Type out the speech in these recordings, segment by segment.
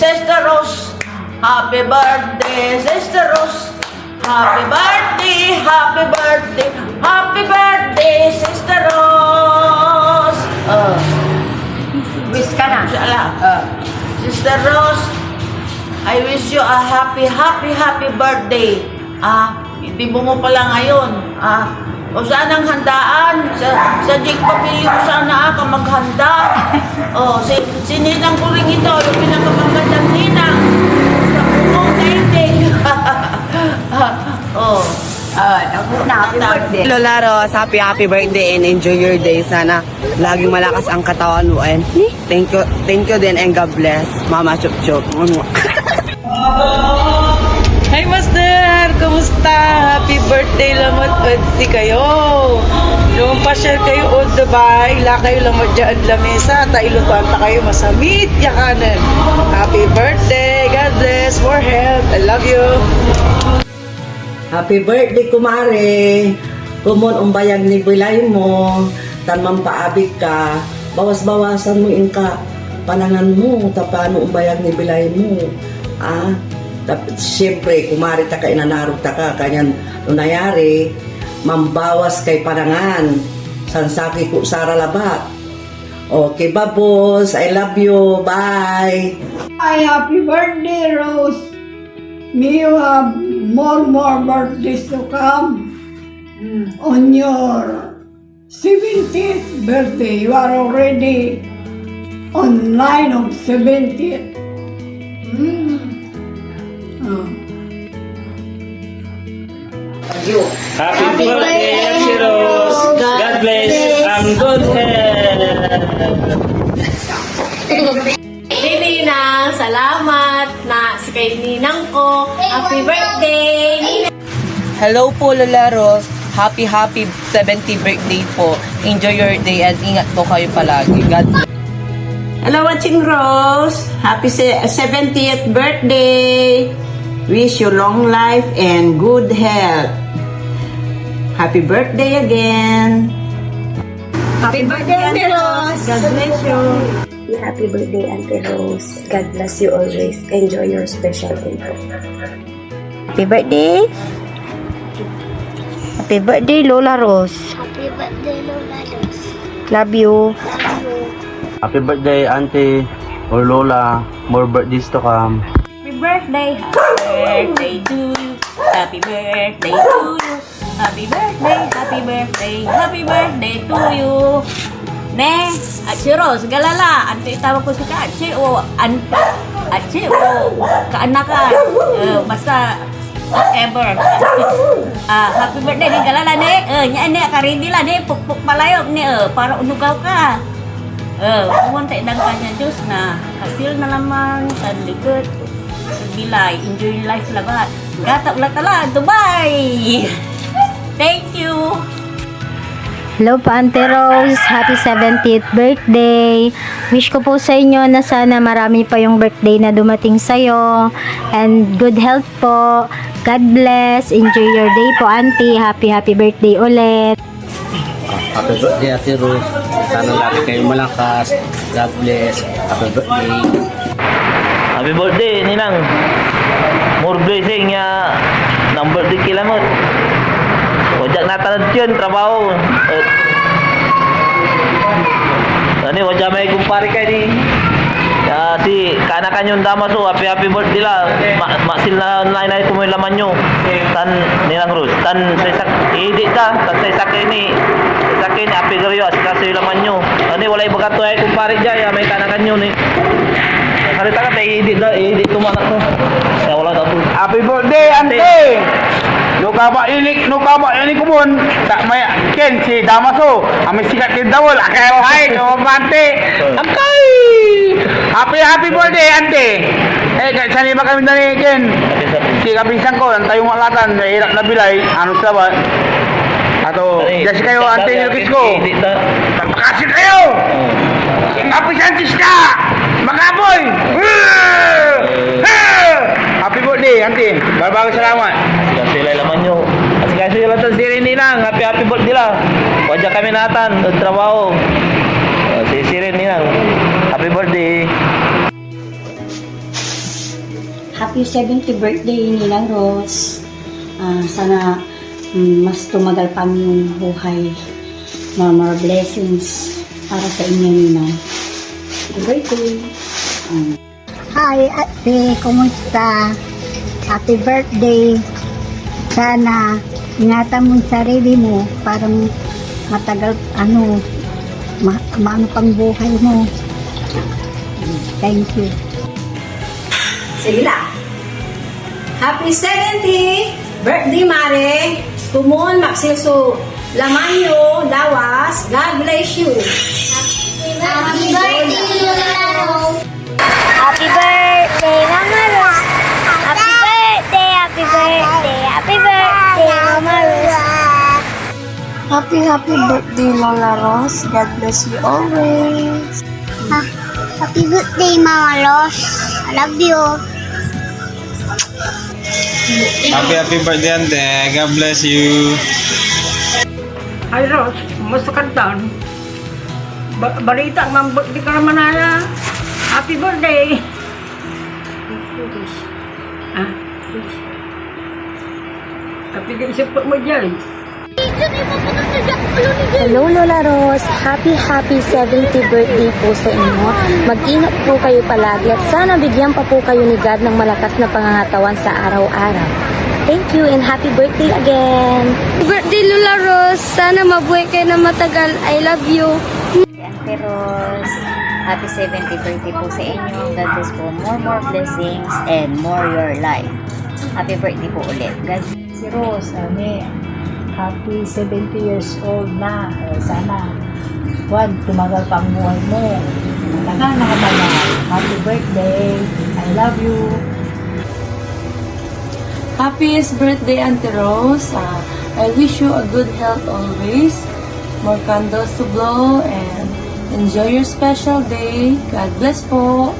Sister Rose. Happy birthday, Sister Rose. Happy birthday, happy birthday, happy birthday, Sister Rose. Wish ka na. Sister Rose, I wish you a happy, happy, happy birthday. Tibo mo pala ngayon. O saan ang handaan? Sa Jake Pavilion sana ka maghanda. Si Ninang ko rin ito, yung pinakamagandang Ninang. Sa buong dating. Happy birthday. Lola Ros, happy birthday and enjoy your day. Sana laging malakas ang katawan mo and thank you din and God bless. Mama Chup Chup. Hi Master! Kumusta? Happy birthday lamot di kayo. Nung pa-share kayo o Dubai, la kayo lamot dyan lamesa, tailutuan ta kayo masamit yakanan. Happy birthday! God bless! More health! I love you! Happy birthday, kumare. Kumon umbayag ni bilay mo. Tanmang paabig ka. Bawas-bawasan mo ka panangan mo. Tapano umbayag ni bilay mo. Siyempre, kumare ta ka, inanarog ta ka. Kanyan, nung nangyari, mambawas kay panangan. Sansaki ko sara labat. Okay, babos. I love you. Bye. Hi, happy birthday, Rose. May you have more birthdays to come. On your 70th birthday, you are already on line of 70th. Happy birthday, Auntie Rose. God bless and good health. Ninang, salamat na sa kay Ninang ko. Happy birthday! Hello po Lola Ros. Happy 70th birthday po. Enjoy your day and ingat po kayo palagi. God bless. Hello, Watching Rose. Happy 70th birthday. Wish you long life and good health. Happy birthday again. Happy birthday, Auntie Rose. God bless you. Happy birthday, Auntie Rose. God bless you always. Enjoy your special day. Happy birthday. Happy birthday, Lola Rose. Happy birthday, Lola Rose. Love you. Love you. Happy birthday, Auntie or Lola. More birthdays to come. Happy birthday! Happy birthday to you! Happy birthday to you! Happy birthday! Happy birthday! Happy birthday to you! Ne, Atsi Rose, galala. Anto itawag ko si Atsi o Atsi o kaanakan. Basta whatever. Happy birthday ni galala ne. Nya ne karindi la ne pukpuk palayok ne para unugaw ka. Pumunta idang kanya Diyos na hasil na lamang sa likod. Bilay, enjoy life labat. Gata ulat tala, Dubai. Thank you. Hello po, Auntie Rose. Happy 70th birthday. Wish ko po sa inyo na sana marami pa yung birthday na dumating sa'yo. And good health po. God bless. Enjoy your day po, Auntie. Happy birthday ulit. Happy birthday, Auntie Rose. Sana lagi kayo malakas. God bless. Happy birthday. Happy birthday, Ninang. More blessing ya. Nang birthday kilamot. Wajak natalad yun, trabaho. Wajak may kumpari kayo ni. Si kaanakan yung damaso, happy birthday la. Masil na nainay ko mo yung laman nyo. Tan Ninang Rose. Tan sa isak, hindi ka. Tan sa isak ni. Sa isak ni, happy garyo. Asikaso yung laman nyo. Wala ibagato ay kumpari dyan. May kaanakan yun ni. Harita ka tayo, hindi tumanak mo. Wala na po. Happy birthday, Auntie! Nukaba ini kumon tak may ken si Damaso ami sikat kin dawol akay hay kumante amkay happy birthday Auntie kay sani ba kami dani ken si kapisan ko ang tayong malatan hirap na bilay ano sa ba ato kasi kayo Auntie nilukis ko magpakasih kayo kapisan sista magaboy happy birthday Auntie baru salamat. Sila laman nyo. Kasi sila tan siri nilang. Happy birthday lang. Wajak kami natan. Trabaho. Si siri nilang. Happy birthday. happy 70th birthday, Ninang Rose. Sana mas tumagal pa ang iyong buhay. More blessings para sa inyo, Ninang. Happy birthday. Hi, ate. Kumusta? Happy birthday. Sana ingatan mo yung sarili mo para matagal, maano pang buhay mo. Thank you. Sige na. Happy 70th birthday, Mare. Kumon, maksilso. Lamanyo, lawas. God bless you. Happy birthday, Lolo. Happy birthday, Mama Rose. Happy birthday, happy birthday, happy birthday, Mama Rose. Happy birthday, Lola Rose. God bless you always. Happy birthday, Mama Rose. I love you. Happy birthday, Ante. God bless you. Hi, Rose. Kumusta ka doon? Balita, di ka naman na. Happy birthday. Kapigil siya mo dyan. Hello, Lola Rose. Happy 70th birthday po sa inyo. Mag-ingat po kayo palagi at sana bigyan pa po kayo ni God ng malakas na pangangatawan sa araw-araw. Thank you and happy birthday again. Birthday, Lola Rose. Sana mabuhay kayo na matagal. I love you. Ate Rose, happy 70th birthday po sa inyo. God bless po. More blessings and more your life. Happy birthday po ulit. God Si Rose, happy 70 years old na. Sana, tumagal pa ang buhay mo. Nakamagal. Happy birthday. I love you. Happiest birthday, Auntie Rose. I wish you a good health always. More candles to blow and enjoy your special day. God bless po.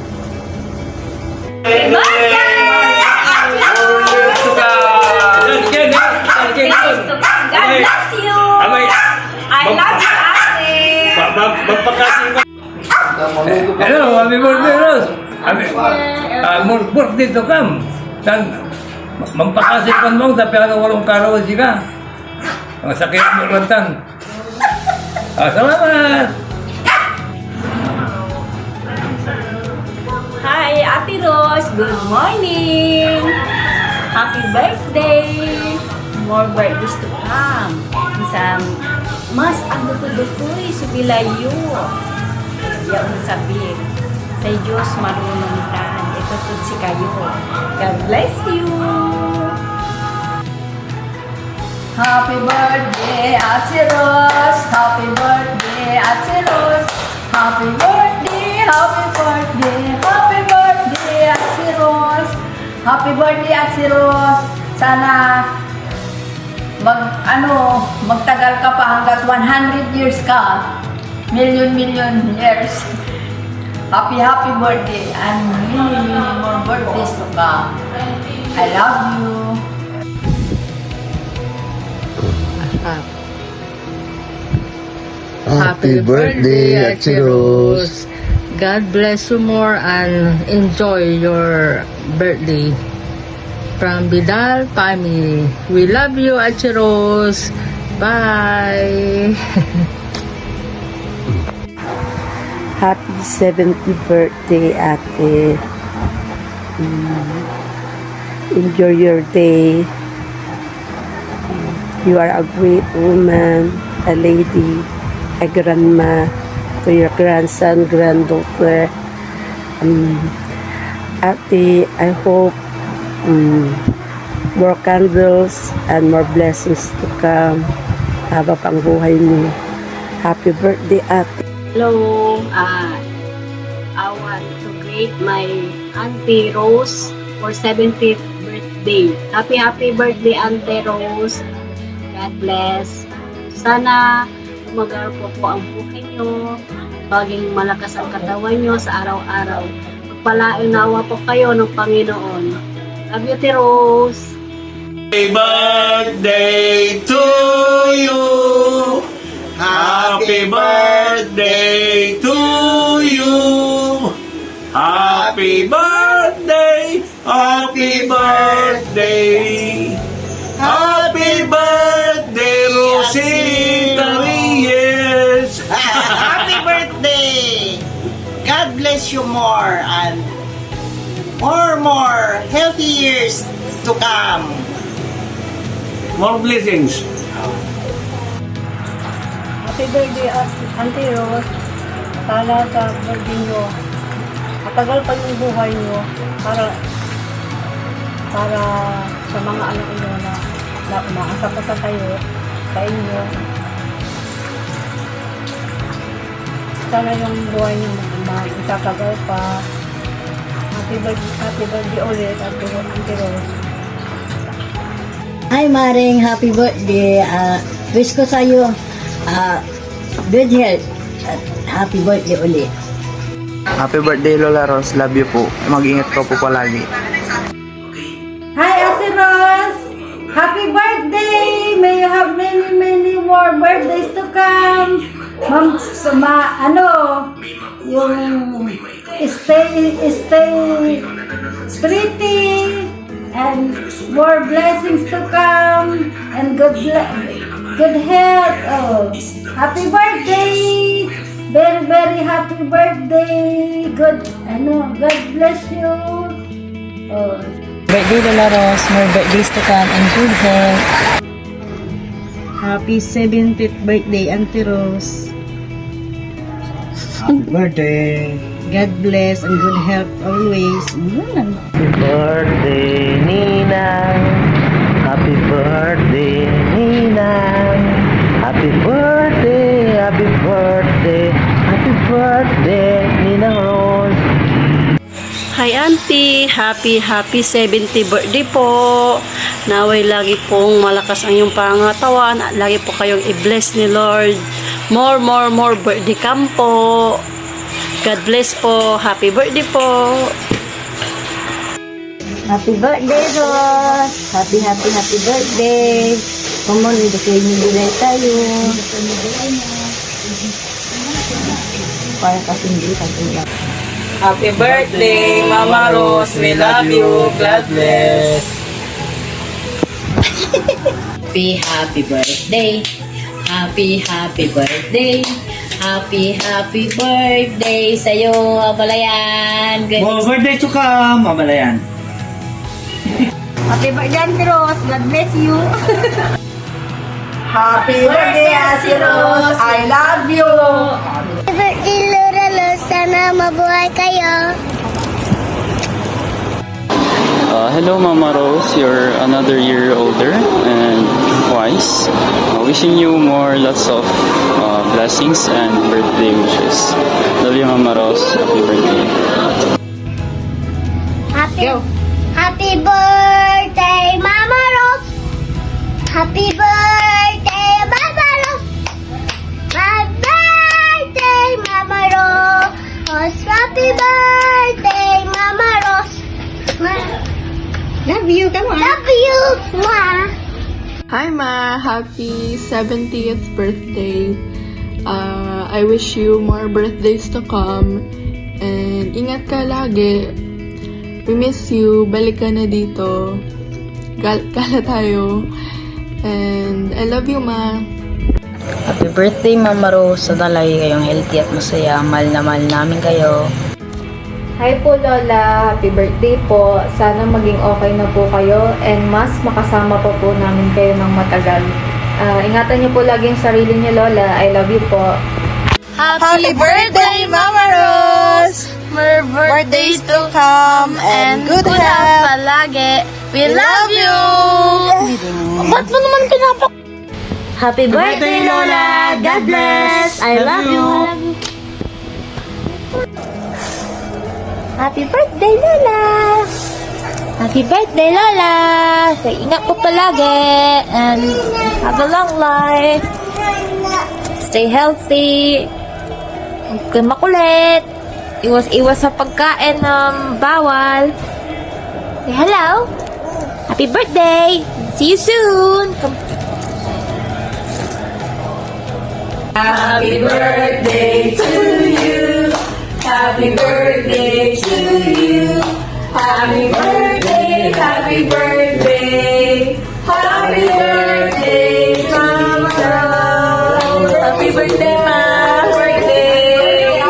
bless you. I love you, ate. Hello, happy birthday, Rose. More birthday to come. Mampakasipan mo sa pera walong karaoke ka. Ang sakit mo lantan. Salamat! Hi, Ate Rose. Good morning. Happy birthday. More birthdays to come. Isang mas ang duto-dutoy subilayo. Yaw sabi. Sa Diyos marunong tan. Ito si kayo. God bless you. Happy birthday, Ate Rose. Happy birthday, Ate Rose. Happy birthday, happy birthday, happy birthday, Ate Rose. Happy birthday, Ate Rose. Sana magtagal ka pa hanggat 100 years ka. Million years. Happy birthday and many more birthdays to come. I love you. Happy birthday, Ate Rose. God bless you more and enjoy your birthday. From Vidal family. We love you, Ate Rose. Bye. Happy 70th birthday, ate. Enjoy your day. You are a great woman, a lady, a grandma to your grandson, granddaughter. Ate, I hope more candles and more blessings to come. Haba pang buhay niyo. Happy birthday, ate. Hello, I want to greet my Auntie Rose for 70th birthday. Happy birthday, Auntie Rose. God bless. Sana tumagal po ang buhay nyo. Maging malakas ang katawan nyo sa araw-araw. Magpalain nawa po kayo ng Panginoon. Love you, Ate Rose. Happy birthday to you. Happy birthday to you. Happy birthday Happy birthday! Happy birthday, Rosita Reyes! Happy birthday! God bless you more and more healthy years to come. More blessings. Happy birthday, Auntie Rose. Sana sa birthday nyo, matagal pa yung buhay nyo para sa mga anak nyo na umaasa pa sa kayo, sa inyo. Sana yung buhay nyo magtatagal pa. Happy birthday ulit, Auntie Rose. Hi Maring, happy birthday. Wish ko sa'yo good health at happy birthday ulit. Happy birthday, Lola Rose. Love you po. Mag-ingat ka po palagi. Hi, Ate Rose! Happy birthday! May you have many more birthdays to come. Ma'am, yung stay pretty and more blessings to come and good health. Oh, happy birthday! Very happy birthday. God bless you. Oh. Birthday, Lola Rose. More birthdays to come and good health. Happy 70th birthday, Auntie Rose. Happy birthday. God bless and good health always. Happy birthday, Ninang. Happy birthday, Ninang. Happy birthday, happy birthday, happy birthday, Ninang Rose. Hi Auntie, happy 70th birthday po. Naway lagi pong malakas ang iyong pangatawan at lagi po kayong i-bless ni Lord. More birthday come po. God bless po. Happy birthday po. Happy birthday, Rose. Happy birthday. Come on, kayo nilay tayo. Para kasing lang. Happy birthday, Mama Rose. We love you. God bless. Happy birthday. Happy birthday. Happy birthday sa'yo, Abalayan. More birthday to come, Mamalayan. Happy birthday, Auntie Rose. God bless you. Happy birthday, Ate Rose. I love you. Happy birthday, Lola Rose. Sana mabuhay kayo. Hello Mama Rose, you're another year older and wise. Wishing you more lots of blessings and birthday wishes. Love you Mama Rose, happy birthday. Happy birthday, Mama Rose. Happy birthday, Mama Rose. Happy birthday, Mama Rose. Happy birthday, Mama Rose. Love you. Come on. Love you. Mwah. Hi Ma, happy 70th birthday. I wish you more birthdays to come. And ingat ka lagi. We miss you. Balik ka na dito. Gala tayo. And I love you Ma. Happy birthday, Mama Rose. Sana lagi kayong healthy at masaya. Mahal na mahal namin kayo. Hi po Lola, happy birthday po. Sana maging okay na po kayo and mas makasama pa po namin kayo ng matagal. Ingatan niyo po lagi yung sarili niyo Lola. I love you po. Happy birthday, Mama Rose. More birthdays to come and good health palagi. We love you. Ba't mo naman pinapak... Happy birthday, Lola. God bless. I love you. Happy birthday, Lola. Happy birthday, Lola. So, ingat po palagi and have a long life. Stay healthy. Huwag kayo makulit. Iwas-iwas sa pagkain ng bawal. Say hello. Happy birthday. See you soon. Happy birthday to you. Happy birthday to you. Happy birthday. Happy birthday! Happy birthday, Mama Rose! Happy birthday, Ma! Birthday!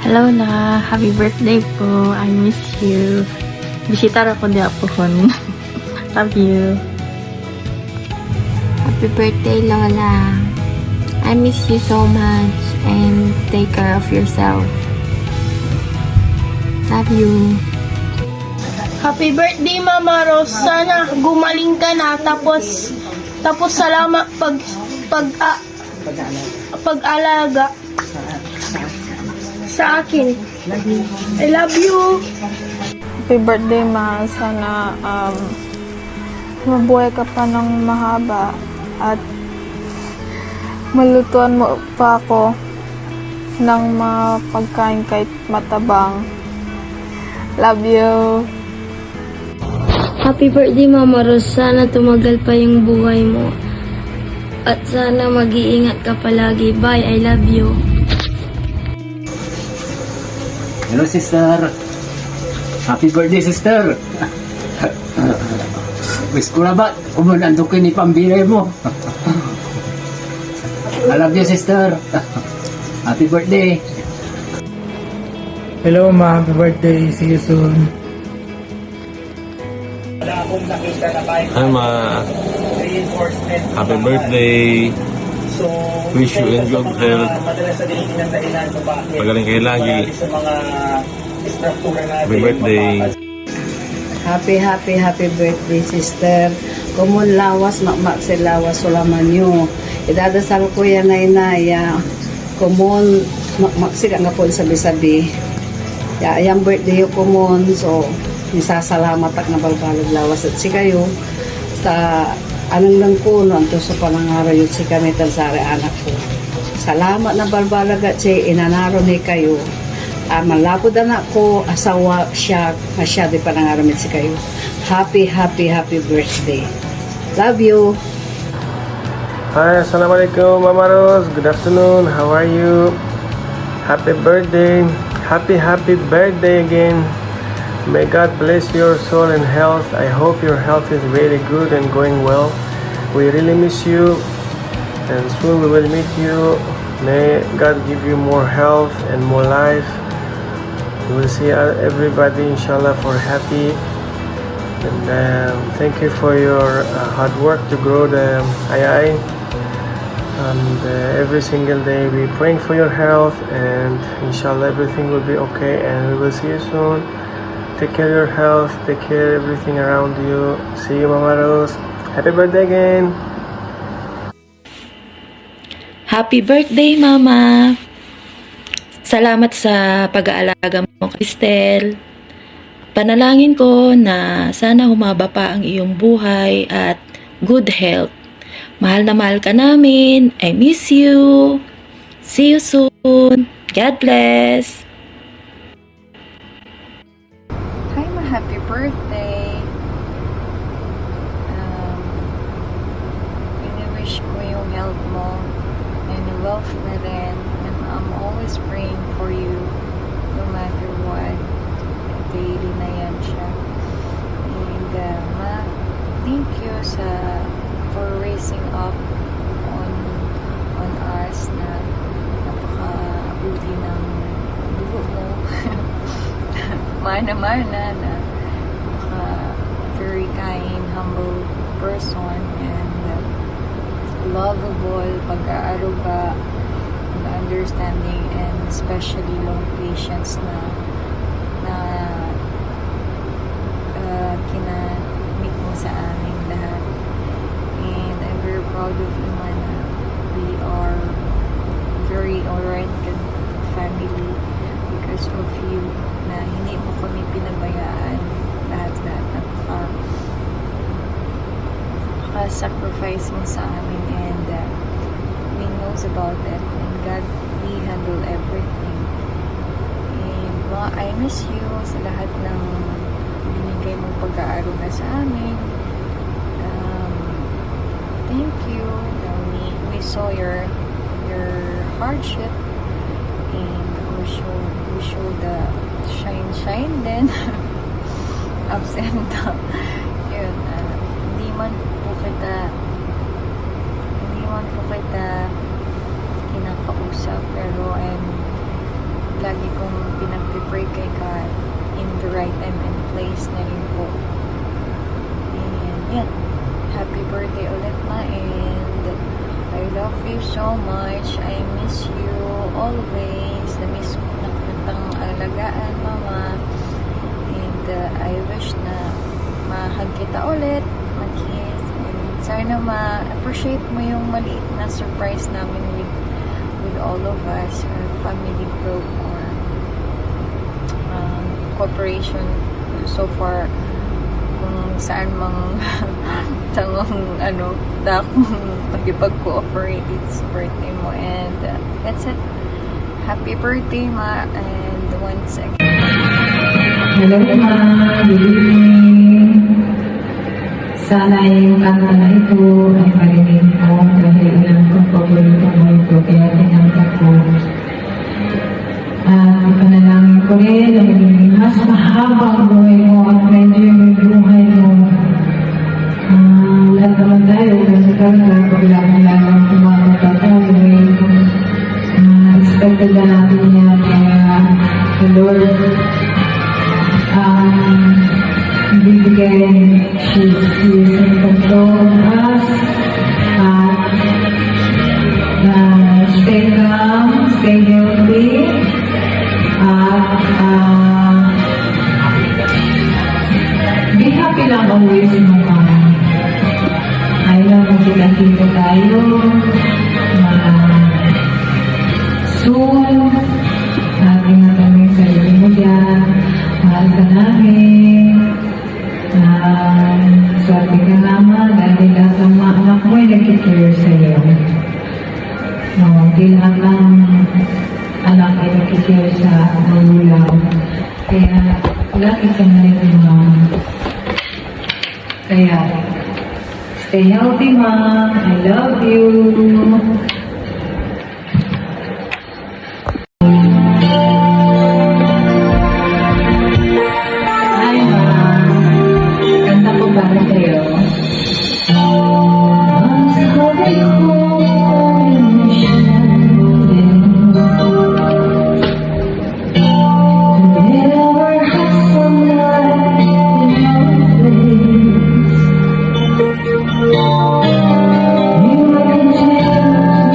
Hello na, happy birthday po. I miss you. Bisita ra ko di ako kon. Love you. Happy birthday, Lola. I miss you so much and take care of yourself. Love you. Happy birthday, Mama Rose. Sana gumaling ka na. Tapos salamat pag-alaga sa akin. I love you. Happy birthday, Ma. Sana mabuhay ka pa ng mahaba at malutuan mo pa ako ng mga pagkain kahit matabang. Love you. Happy birthday, Mama Rose. Sana tumagal pa yung buhay mo. At sana mag-iingat ka palagi. Bye. I love you. Hello, sister. Happy birthday, sister. Wish ko na ba? Kumunandukin ni pambili mo. I love you, sister. Happy birthday. Hello, Ma. Happy birthday. See you soon. Hi, Ma. Happy birthday. Wish you in good health. Pagaling kayo lagi. Happy birthday. Happy birthday, sister. Kumun lawas, makmak si lawas sulaman nyo. Idadasal ko yan na inaya. Kumun, makmak si nga po sabi-sabi. Yung birthday yung kumun, so, nisasalamat ak na balbalag lawas at si kayo. Sa anong lang ko, no, anto sa panangaro yun si kami tansari anak ko. Salamat na balbalag at si inanaro ni kayo. Malapod anak ko, asawa siya, di panangaramit si kayo. Happy birthday. Love you. Hi, Assalamualaikum, Mama Rose. Good afternoon. How are you? Happy birthday. Happy birthday again. May God bless your soul and health. I hope your health is really good and going well. We really miss you, and soon we will meet you. May God give you more health and more life. We will see everybody, inshallah, for happy. And thank you for your hard work to grow the ayay. And every single day we praying for your health, and inshallah everything will be okay. And we will see you soon. Take care of your health, take care of everything around you. See you, Mama Rose. Happy birthday again. Happy birthday, Mama. Salamat sa pag-aalaga mo, Cristel. Panalangin ko na sana humaba pa ang iyong buhay at good health. Mahal na mahal ka namin. I miss you. See you soon. God bless. Hi, Ma. Happy birthday. Ini-wish ko yung health mo and wealth na rin. And I'm always praying for you no matter what. Daily na yan siya. And Ma, thank you for raising up on us na napaka-buti ng dugo mo. Mana-mana na very kind, humble person and lovable, pag-aaruga, understanding, and especially long patience na kinamit mo sa aming lahat. And I'm very proud of you, Mana. We are very oriented family because of you na hindi mo kami pinabayaan lahat napaka-sacrifice mo sa amin and we knows about it and God, we handle everything and I miss you sa lahat ng binigay mong pag-aaral laro na sa amin. Thank you. We saw your hardship, and we show the shine din. Ups and down. Yun, hindi man po kita kinakausap, pero lagi kong pinag-pray kay God in the right time and place na rin po. And yan, happy birthday ulit, ma, and I love you so much. I miss you always. Na-miss ko na kitang alagaan, mama. And I wish na mahag kita ulit, mag-kiss. And sana ma-appreciate mo yung maliit na surprise namin with all of us, our family group, or cooperation so far, kung saan mang tangang magipag-cooperate. It's birthday mo, and that's it. Happy birthday, ma, and once again. Hello, ma. Good evening. Sana yung kanta na ito ay marinig ko dahil alam kong paborito mo ito, kaya tinangkat ko. Ipanalangin ko rin na magiging mas mahaba ang buhay mo at medyo yung buhay mo. Lahat naman tayo kasi kanta, paglaman-laman kumakatatawi. Expected na natin yan, kaya the Lord bibigay, He is in control of us, at stay calm, stay healthy, be happy lang always, mama. Ayaw magkita-kita tayo, soon, natin na kami sa iyo mo dyan, mahal ka namin, swerte ka naman, dahil lahat ng mga anak mo ay nag-care sa iyo. Hindi lahat ng anak ay nag-care sa magulang. Kaya, laki ka na rin naman. Kaya, stay healthy, mom. I love you. Hi, mom. Kanta ko para sa'yo. Ang sabi ko ay siya. Never had someone in my place. You are the chance.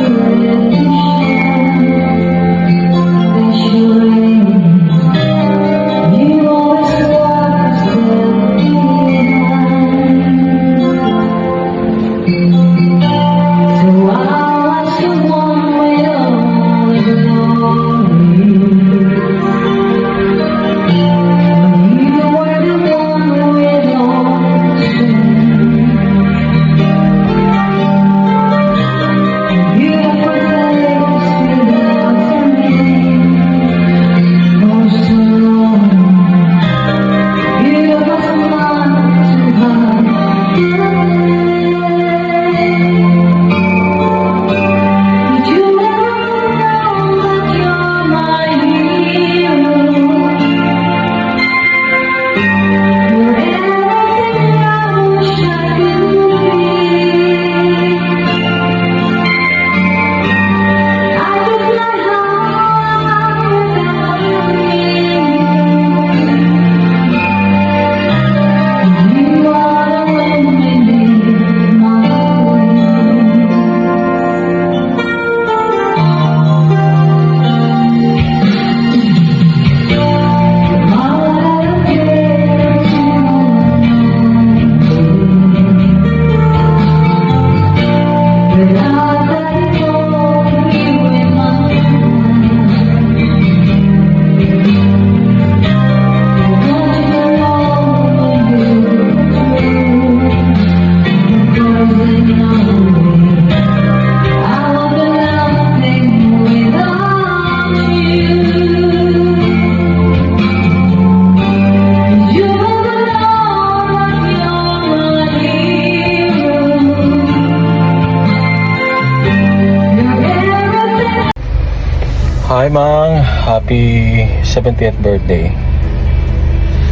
Hi, Mang. Happy 70th birthday.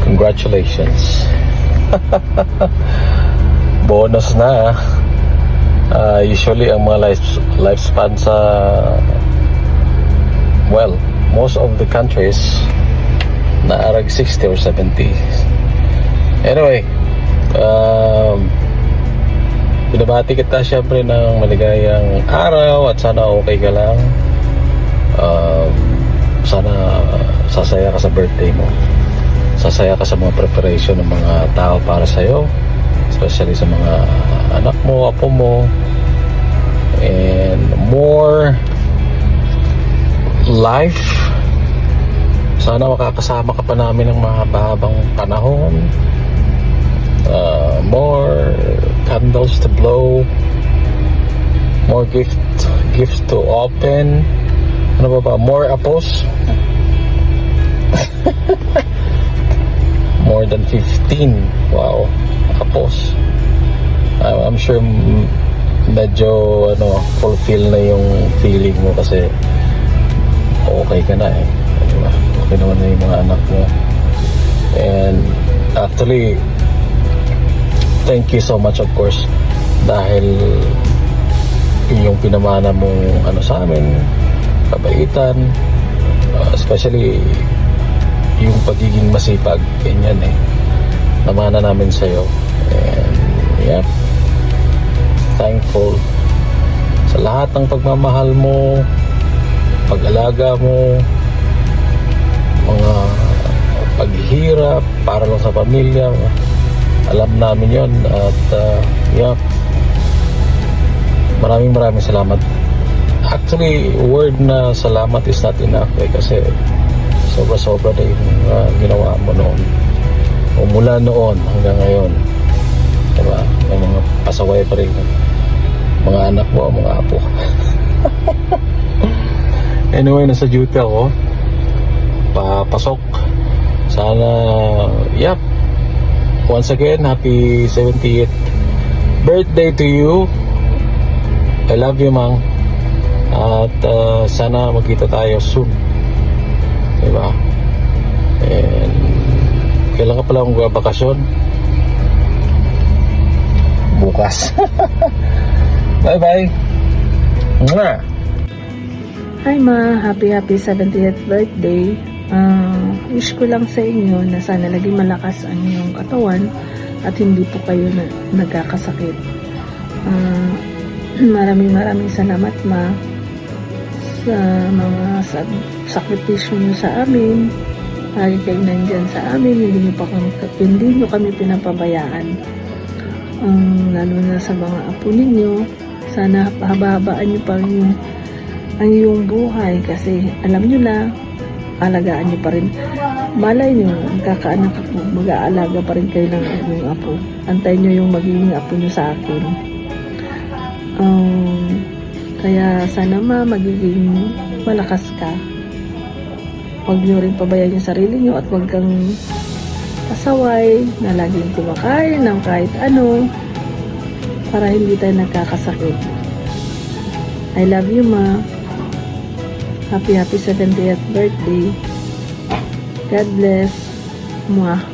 Congratulations. Bonus na. Usually, ang mga lifespan sa most of the countries naarag 60 or 70. Anyway, binabati kita syempre ng maligayang araw at sana okay ka lang. Sana sasaya ka sa birthday mo. Sasaya ka sa mga preparation ng mga tao para sa'yo, especially sa mga anak mo, apo mo, and more life. Sana makakasama ka pa namin ng mahabang panahon. More candles to blow, more gifts to open. Ano ba? More apos. More than 15. Wow, apos. I'm sure medyo fulfill na yung feeling mo kasi okay ka na eh. Diba? Okay naman na yung mga anak mo. And actually, thank you so much of course dahil yung pinamana mong sa amin, kabaitan, especially yung pagiging masipag, ganyan eh, namana namin sa'yo. And yeah, thankful sa lahat ng pagmamahal mo, pag-alaga mo, mga paghihirap para lang sa pamilya. Alam namin yon at yeah, maraming salamat. Actually, word na salamat is not enough kasi sobra na yung ginawa mo noon o mula noon hanggang ngayon, diba? May mga pasaway pa rin mga anak mo, mga apo. Anyway, nasa duty ako, papasok. Sana, yep, once again, happy 70th birthday to you. I love you, Mang. At sana magkita tayo soon, diba? And kailan ka pala magbabakasyon? Bukas. Bye bye. Hi Ma, happy 70th birthday. Wish ko lang sa inyo na sana laging malakas ang inyong katawan at hindi po kayo nagkakasakit. Maraming salamat Ma sa mga sakripisyo nyo sa amin. Lagi kayo nandyan sa amin, hindi nyo kami pinapabayaan. Lalo na sa mga apo ninyo, sana haba-habaan nyo pa rin ang iyong buhay kasi alam nyo na, alagaan nyo pa rin. Malay nyo, kakaanak ako, mag-aalaga pa rin kayo ng inyong apo. Antayin nyo yung magiging apo nyo sa akin. Kaya sana magiging malakas ka. Huwag nyo rin pabayaan yung sarili nyo at huwag kang pasaway na laging kumakain ng kahit ano para hindi tayo nagkakasakit. I love you Ma. Happy 70th birthday. God bless. Mwah.